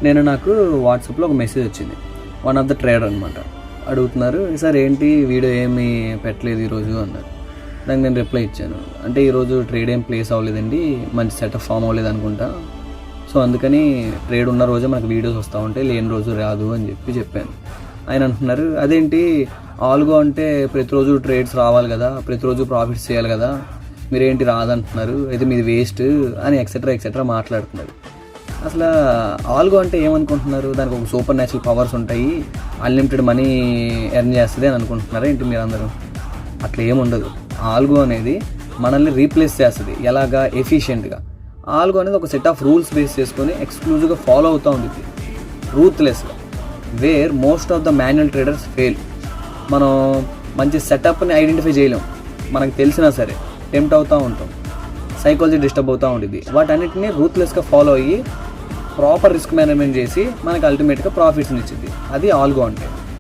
నాకు వాట్సాప్లో ఒక మెసేజ్ వచ్చింది. వన్ ఆఫ్ ద ట్రేడర్ అనమాట. అడుగుతున్నారు, సార్ ఏంటి వీడియో ఏమీ పెట్టలేదు ఈరోజు అన్నారు. దానికి నేను రిప్లై ఇచ్చాను, అంటే ఈరోజు ట్రేడ్ ఏం ప్లేస్ అవ్వలేదండి, మంచి సెటప్ ఫామ్ అవ్వలేదు అనుకుంటా, సో అందుకని ట్రేడ్ ఉన్న రోజే మనకు వీడియోస్ వస్తూ ఉంటాయి, లేని రోజు రాదు అని చెప్పాను. ఆయన అంటున్నారు, అదేంటి ఆల్గో అంటే ప్రతిరోజు ట్రేడ్స్ రావాలి కదా, ప్రతిరోజు ప్రాఫిట్స్ చేయాలి కదా, మీరేంటి రాదంటున్నారు, అయితే మీది వేస్ట్ అని ఎక్సెట్రా మాట్లాడుతున్నారు. అసలు ఆల్గో అంటే ఏమనుకుంటున్నారు, దానికి ఒక సూపర్ న్యాచురల్ పవర్స్ ఉంటాయి, అన్లిమిటెడ్ మనీ ఎర్న్ చేస్తుంది అని అనుకుంటున్నారా ఏంటి మీరు అందరూ? అట్లా ఏముండదు. ఆల్గో అనేది మనల్ని రీప్లేస్ చేస్తుంది. ఎలాగా? ఎఫిషియెంట్గా. ఆల్గో అనేది ఒక సెట్ ఆఫ్ రూల్స్ బేస్ చేసుకొని ఎక్స్క్లూజివ్గా ఫాలో అవుతూ ఉంటుంది, రూత్లెస్గా. Where most of the manual traders fail. మనం మంచి సెటప్ని ఐడెంటిఫై చేయలేం, మనకు తెలిసినా సరే టెంప్ట్ అవుతూ ఉంటాం, సైకాలజీ డిస్టర్బ్ అవుతూ ఉంటుంది. వాటన్నిటిని రూత్లెస్గా ఫాలో అయ్యి ప్రాపర్ రిస్క్ మేనేజ్మెంట్ చేసి మనకి అల్టిమేట్గా ప్రాఫిట్స్ని ఇచ్చింది. అది ఆల్గో అంటే.